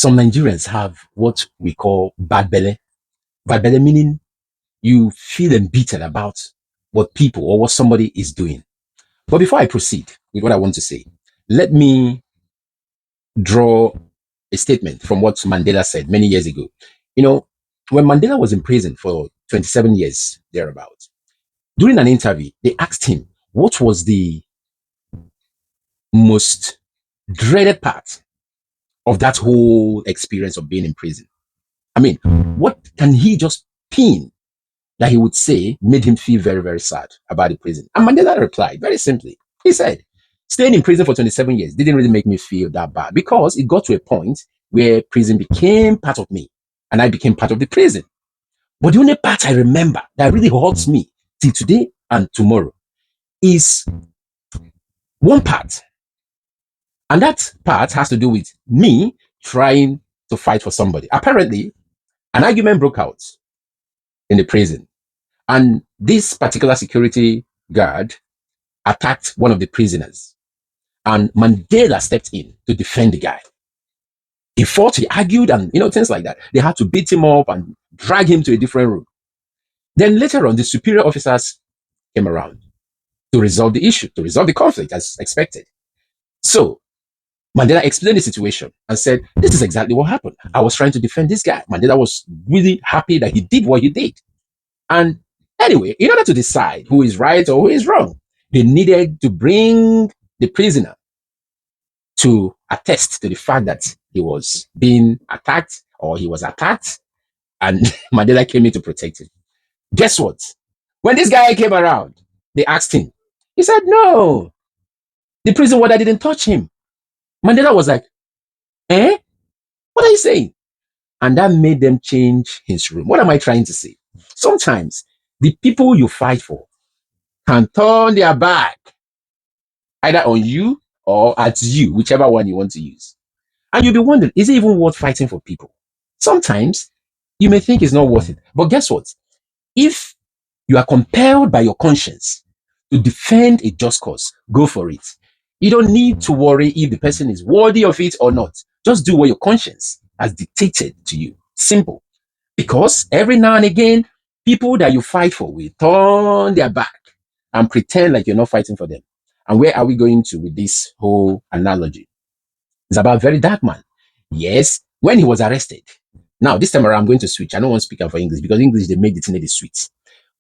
some Nigerians have what we call bad belly. Bad belly meaning you feel embittered about what people or what somebody is doing. But before I proceed with what I want to say, let me draw a statement from what Mandela said many years ago. You know, when Mandela was in prison for 27 years, thereabouts, during an interview, they asked him what was the most dreaded part of that whole experience of being in prison. I mean, what can he just pin that he would say made him feel very, very sad about the prison? And Mandela replied very simply. He said, staying in prison for 27 years didn't really make me feel that bad because it got to a point where prison became part of me and I became part of the prison. But the only part I remember that really haunts me till today and tomorrow is one part. And that part has to do with me trying to fight for somebody. Apparently, an argument broke out in the prison. And this particular security guard attacked one of the prisoners. And Mandela stepped in to defend the guy. He fought, he argued, and things like that. They had to beat him up and drag him to a different room. Then later on, the superior officers came around to resolve the issue, to resolve the conflict as expected. So Mandela explained the situation and said, this is exactly what happened. I was trying to defend this guy. Mandela was really happy that he did what he did. And anyway, in order to decide who is right or who is wrong, they needed to bring the prisoner to attest to the fact that he was being attacked or he was attacked, and Mandela came in to protect him. Guess what? When this guy came around, they asked him. He said, no, the prison warder didn't touch him. Mandela was like, eh? What are you saying? And that made them change his room. What am I trying to say? Sometimes the people you fight for can turn their back either on you or at you, whichever one you want to use. And you'll be wondering, is it even worth fighting for people? Sometimes you may think it's not worth it. But guess what? If you are compelled by your conscience to defend a just cause, go for it. You don't need to worry if the person is worthy of it or not. Just do what your conscience has dictated to you. Simple. Because every now and again, people that you fight for will turn their back and pretend like you're not fighting for them. And where are we going to with this whole analogy? It's about a very dark man. Yes, when he was arrested. Now, this time around, I'm going to switch. I don't want to speak for English because English, they make the thing sweet.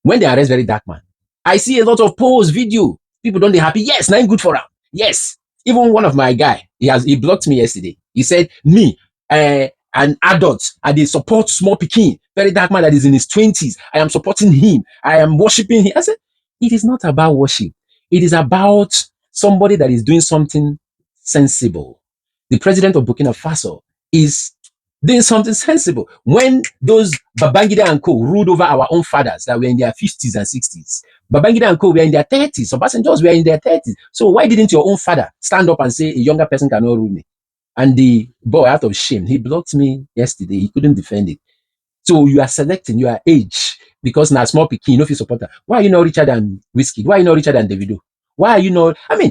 When they arrest very dark man, I see a lot of posts, video. People don't they happy? Yes, now I'm good for him. Yes. Even one of my guy, he blocked me yesterday. He said, me, an adult, and they support small Pekin, very dark man that is in his 20s. I am supporting him. I am worshiping him. I said, it is not about worship. It is about somebody that is doing something sensible. The president of Burkina Faso is doing something sensible. When those Babangida and co ruled over our own fathers that were in their 50s and 60s, Babangida and co were in their 30s. So passengers were in their 30s. So why didn't your own father stand up and say a younger person cannot rule me? And the boy, out of shame, he blocked me yesterday. He couldn't defend it. So you are selecting your age because now small Pekin, you know if you support that. Why are you not richer than Whiskey? Why are you not richer than Davido? Why are you not? I mean,